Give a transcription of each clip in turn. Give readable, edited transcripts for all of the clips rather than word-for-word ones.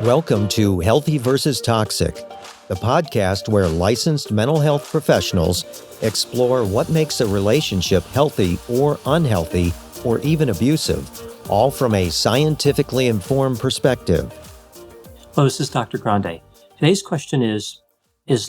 Welcome to Healthy versus Toxic, the podcast where licensed mental health professionals explore what makes a relationship healthy or unhealthy or even abusive, all from a scientifically informed perspective. Hello, this is Dr. Grande. Today's question is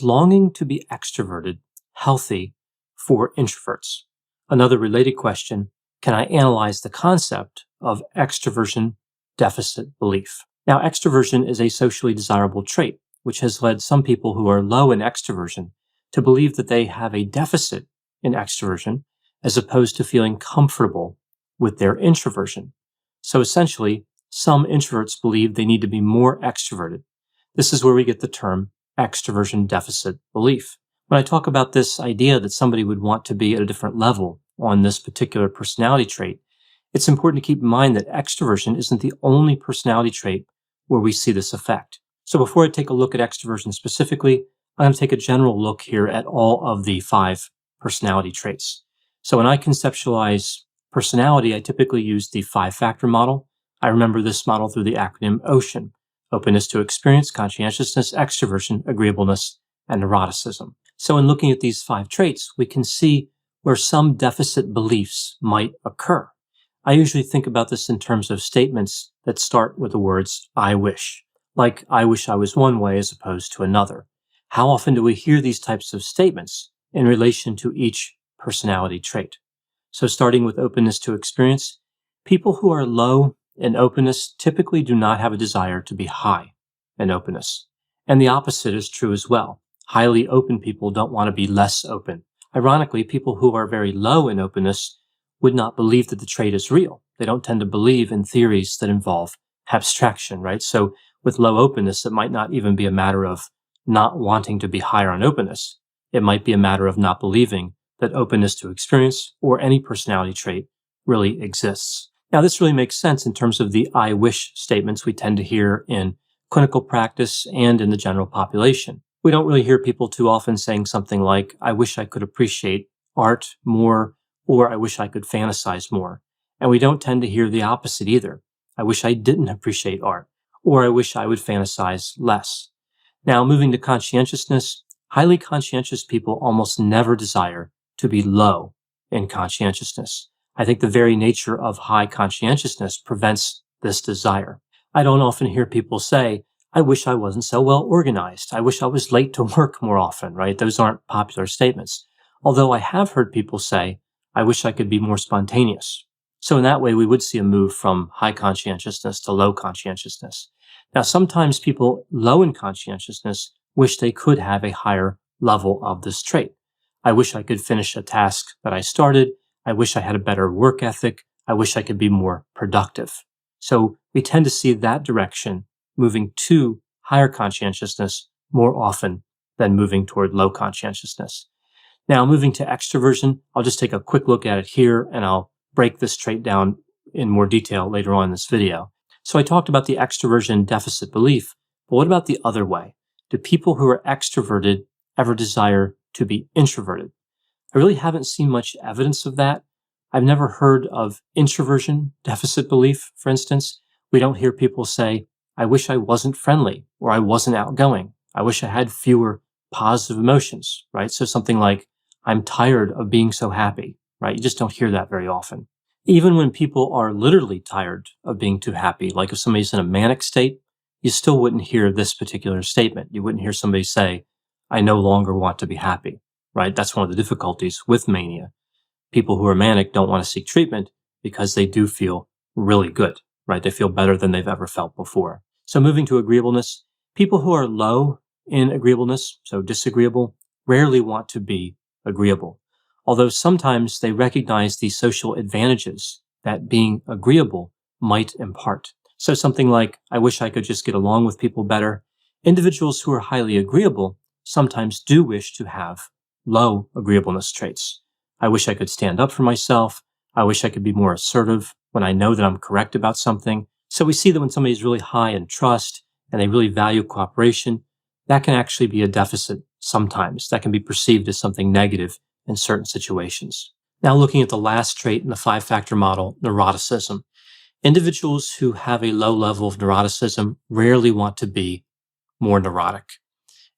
longing to be extroverted healthy for introverts? Another related question, can I analyze the concept of extraversion-deficit belief? Now, extroversion is a socially desirable trait, which has led some people who are low in extroversion to believe that they have a deficit in extroversion as opposed to feeling comfortable with their introversion. So essentially, some introverts believe they need to be more extroverted. This is where we get the term extraversion-deficit belief. When I talk about this idea that somebody would want to be at a different level on this particular personality trait, it's important to keep in mind that extroversion isn't the only personality trait where we see this effect. So before I take a look at extroversion specifically, I'm going to take a general look here at all of the 5 personality traits. So when I conceptualize personality, I typically use the 5-factor model. I remember this model through the acronym OCEAN: openness to experience, conscientiousness, extroversion, agreeableness, and neuroticism. So in looking at these 5 traits, we can see where some deficit beliefs might occur. I usually think about this in terms of statements that start with the words, I wish. Like, I wish I was one way as opposed to another. How often do we hear these types of statements in relation to each personality trait? So starting with openness to experience, people who are low in openness typically do not have a desire to be high in openness. And the opposite is true as well. Highly open people don't want to be less open. Ironically, people who are very low in openness would not believe that the trait is real. They don't tend to believe in theories that involve abstraction, right? So with low openness, it might not even be a matter of not wanting to be higher on openness. It might be a matter of not believing that openness to experience or any personality trait really exists. Now, this really makes sense in terms of the I wish statements we tend to hear in clinical practice and in the general population. We don't really hear people too often saying something like, I wish I could appreciate art more, or I wish I could fantasize more. And we don't tend to hear the opposite either. I wish I didn't appreciate art, or I wish I would fantasize less. Now, moving to conscientiousness, highly conscientious people almost never desire to be low in conscientiousness. I think the very nature of high conscientiousness prevents this desire. I don't often hear people say, I wish I wasn't so well organized. I wish I was late to work more often, right? Those aren't popular statements. Although I have heard people say, I wish I could be more spontaneous. So in that way, we would see a move from high conscientiousness to low conscientiousness. Now, sometimes people low in conscientiousness wish they could have a higher level of this trait. I wish I could finish a task that I started. I wish I had a better work ethic. I wish I could be more productive. So we tend to see that direction moving to higher conscientiousness more often than moving toward low conscientiousness. Now, moving to extroversion, I'll just take a quick look at it here, and I'll break this trait down in more detail later on in this video. So I talked about the extroversion deficit belief, but what about the other way? Do people who are extroverted ever desire to be introverted? I really haven't seen much evidence of that. I've never heard of introversion deficit belief, for instance. We don't hear people say, I wish I wasn't friendly, or I wasn't outgoing. I wish I had fewer positive emotions, right? So something like, I'm tired of being so happy, right? You just don't hear that very often. Even when people are literally tired of being too happy, like if somebody's in a manic state, you still wouldn't hear this particular statement. You wouldn't hear somebody say, I no longer want to be happy, right? That's one of the difficulties with mania. People who are manic don't want to seek treatment because they do feel really good, right? They feel better than they've ever felt before. So moving to agreeableness, people who are low in agreeableness, so disagreeable, rarely want to be agreeable. Although sometimes they recognize the social advantages that being agreeable might impart. So something like, I wish I could just get along with people better. Individuals who are highly agreeable sometimes do wish to have low agreeableness traits. I wish I could stand up for myself. I wish I could be more assertive when I know that I'm correct about something. So we see that when somebody's really high in trust and they really value cooperation, that can actually be a deficit sometimes. That can be perceived as something negative in certain situations. Now looking at the last trait in the 5-factor model, neuroticism. Individuals who have a low level of neuroticism rarely want to be more neurotic.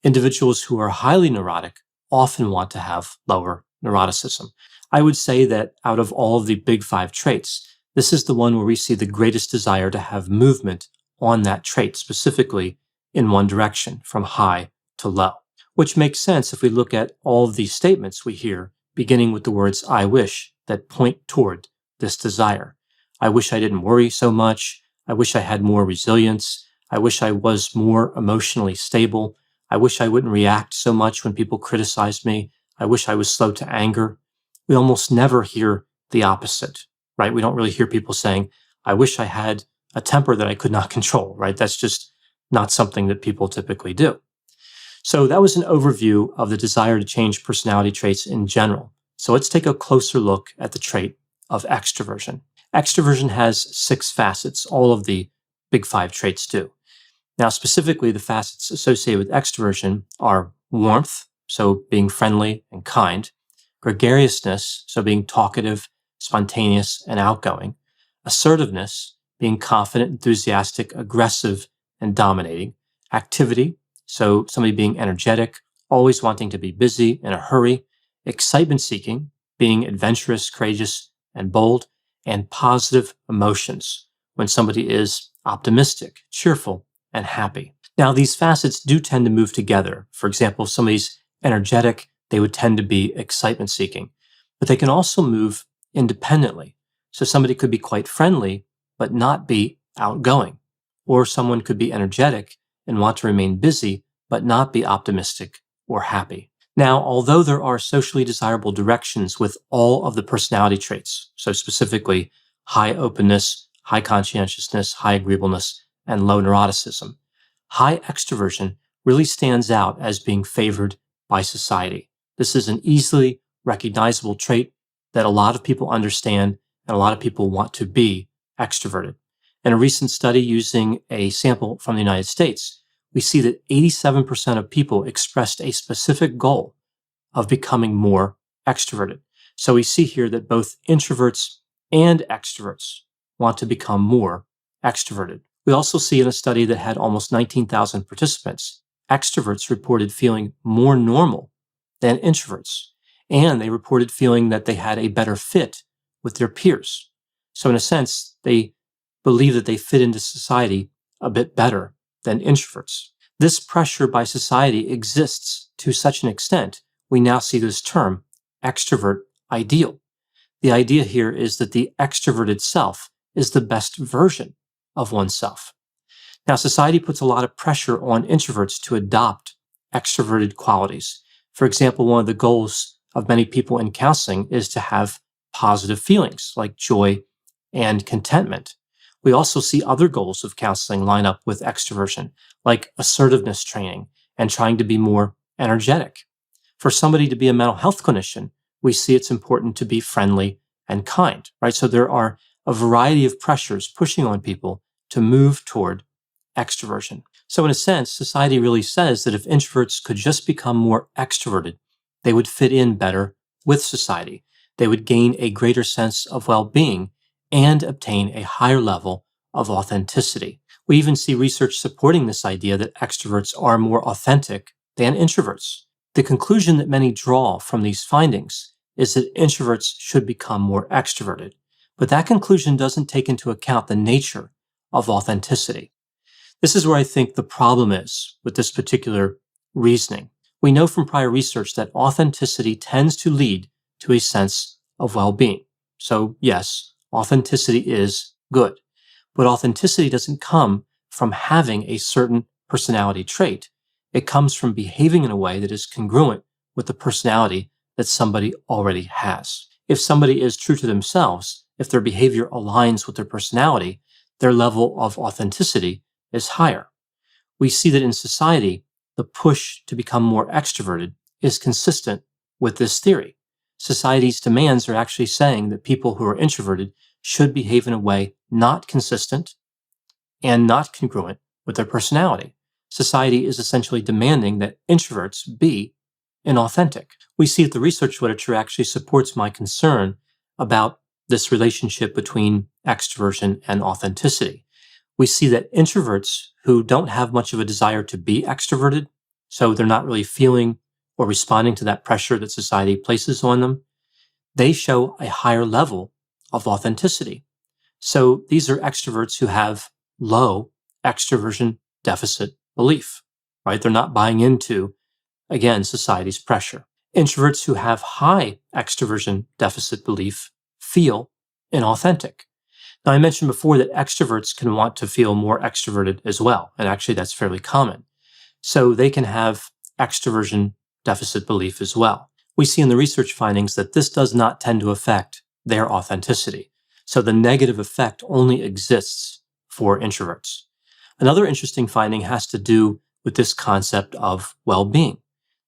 Individuals who are highly neurotic often want to have lower neuroticism. I would say that out of all of the big five traits, this is the one where we see the greatest desire to have movement on that trait, specifically in one direction, from high to low, which makes sense if we look at all of these statements we hear, beginning with the words "I wish," that point toward this desire. I wish I didn't worry so much. I wish I had more resilience. I wish I was more emotionally stable. I wish I wouldn't react so much when people criticize me. I wish I was slow to anger. We almost never hear the opposite, right? We don't really hear people saying, I wish I had a temper that I could not control, right? That's just not something that people typically do. So that was an overview of the desire to change personality traits in general. So let's take a closer look at the trait of extroversion. Extroversion has 6 facets. All of the big 5 traits do. Now, specifically, the facets associated with extroversion are warmth, so being friendly and kind, gregariousness, so being talkative, spontaneous, and outgoing, assertiveness, being confident, enthusiastic, aggressive, and dominating, activity, so somebody being energetic, always wanting to be busy, in a hurry, excitement seeking, being adventurous, courageous, and bold, and positive emotions, when somebody is optimistic, cheerful, and happy. Now, these facets do tend to move together. For example, if somebody's energetic, they would tend to be excitement seeking, but they can also move independently. So somebody could be quite friendly, but not be outgoing, or someone could be energetic and want to remain busy, but not be optimistic or happy. Now, although there are socially desirable directions with all of the personality traits, so specifically high openness, high conscientiousness, high agreeableness, and low neuroticism, high extroversion really stands out as being favored by society. This is an easily recognizable trait that a lot of people understand and a lot of people want to be extroverted. In a recent study using a sample from the United States, we see that 87% of people expressed a specific goal of becoming more extroverted. So we see here that both introverts and extroverts want to become more extroverted. We also see in a study that had almost 19,000 participants, extroverts reported feeling more normal than introverts, and they reported feeling that they had a better fit with their peers. So in a sense, they believe that they fit into society a bit better than introverts. This pressure by society exists to such an extent, we now see this term, extrovert ideal. The idea here is that the extroverted self is the best version of oneself. Now, society puts a lot of pressure on introverts to adopt extroverted qualities. For example, one of the goals of many people in counseling is to have positive feelings like joy and contentment. We also see other goals of counseling line up with extroversion, like assertiveness training and trying to be more energetic. For somebody to be a mental health clinician, we see it's important to be friendly and kind, right? So there are a variety of pressures pushing on people to move toward extroversion. So in a sense, society really says that if introverts could just become more extroverted, they would fit in better with society. They would gain a greater sense of well-being and obtain a higher level of authenticity. We even see research supporting this idea that extroverts are more authentic than introverts. The conclusion that many draw from these findings is that introverts should become more extroverted, but that conclusion doesn't take into account the nature of authenticity. This is where I think the problem is with this particular reasoning. We know from prior research that authenticity tends to lead to a sense of well-being. So yes, authenticity is good, but authenticity doesn't come from having a certain personality trait. It comes from behaving in a way that is congruent with the personality that somebody already has. If somebody is true to themselves, if their behavior aligns with their personality, their level of authenticity is higher. We see that in society, the push to become more extroverted is consistent with this theory. Society's demands are actually saying that people who are introverted should behave in a way not consistent and not congruent with their personality. Society is essentially demanding that introverts be inauthentic. We see that the research literature actually supports my concern about this relationship between extroversion and authenticity. We see that introverts who don't have much of a desire to be extroverted, so they're not really feeling or responding to that pressure that society places on them, they show a higher level of authenticity. So these are extroverts who have low extraversion-deficit belief, right? They're not buying into, again, society's pressure. Introverts who have high extraversion-deficit belief feel inauthentic. Now, I mentioned before that extroverts can want to feel more extroverted as well, and actually that's fairly common. So they can have extraversion-deficit belief as well. We see in the research findings that this does not tend to affect their authenticity. So the negative effect only exists for introverts. Another interesting finding has to do with this concept of well-being.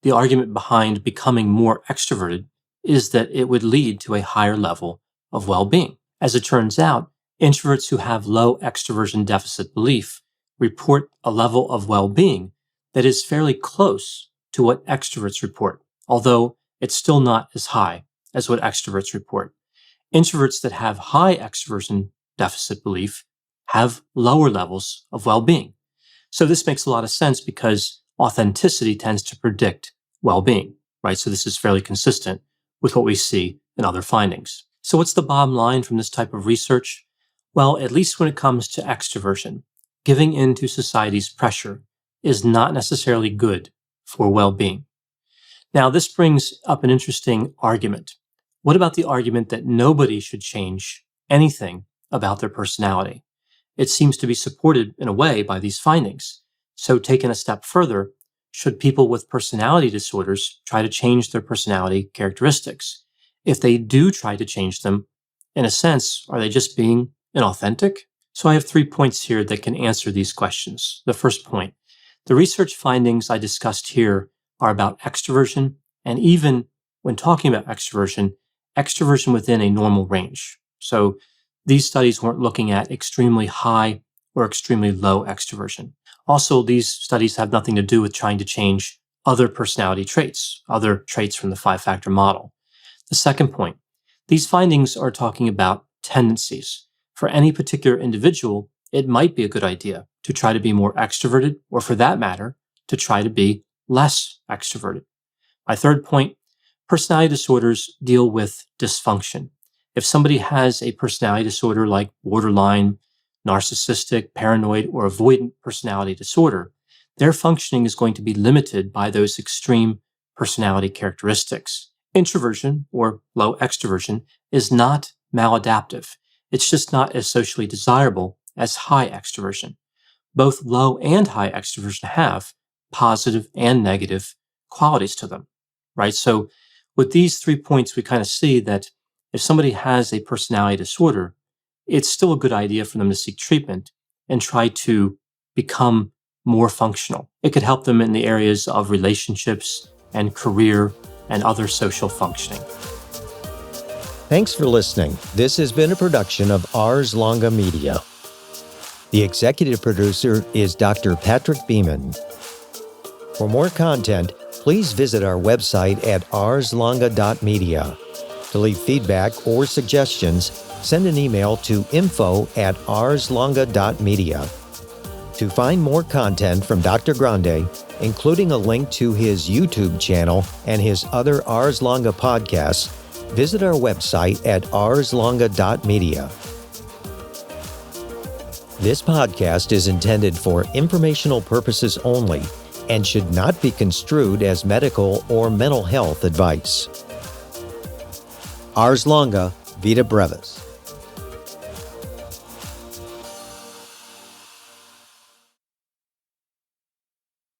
The argument behind becoming more extroverted is that it would lead to a higher level of well-being. As it turns out, introverts who have low extroversion deficit belief report a level of well-being that is fairly close to what extroverts report, although it's still not as high as what extroverts report. Introverts that have high extroversion deficit belief have lower levels of well-being. So this makes a lot of sense because authenticity tends to predict well-being, right? So this is fairly consistent with what we see in other findings. So what's the bottom line from this type of research? Well, at least when it comes to extroversion, giving in to society's pressure is not necessarily good for well-being. Now, this brings up an interesting argument. What about the argument that nobody should change anything about their personality? It seems to be supported in a way by these findings. So taken a step further, should people with personality disorders try to change their personality characteristics? If they do try to change them, in a sense, are they just being inauthentic? So I have 3 points here that can answer these questions. The first point, the research findings I discussed here are about extroversion, and even when talking about extroversion within a normal range. So these studies weren't looking at extremely high or extremely low extroversion. Also, these studies have nothing to do with trying to change other personality traits, other traits from the 5-factor model. The second point, these findings are talking about tendencies. For any particular individual, it might be a good idea to try to be more extroverted, or for that matter, to try to be less extroverted. My third point, personality disorders deal with dysfunction. If somebody has a personality disorder like borderline, narcissistic, paranoid, or avoidant personality disorder, their functioning is going to be limited by those extreme personality characteristics. Introversion, or low extroversion, is not maladaptive. It's just not as socially desirable as high extroversion. Both low and high extroversion have positive and negative qualities to them, right? So with these 3 points, we kind of see that if somebody has a personality disorder, it's still a good idea for them to seek treatment and try to become more functional. It could help them in the areas of relationships and career and other social functioning. Thanks for listening. This has been a production of Ars Longa Media. The executive producer is Dr. Patrick Beeman. For more content, please visit our website at arslonga.media. To leave feedback or suggestions, send an email to info@arslonga.media. To find more content from Dr. Grande, including a link to his YouTube channel and his other Ars Longa podcasts, visit our website at arslonga.media. This podcast is intended for informational purposes only and should not be construed as medical or mental health advice. Ars Longa, Vita Brevis.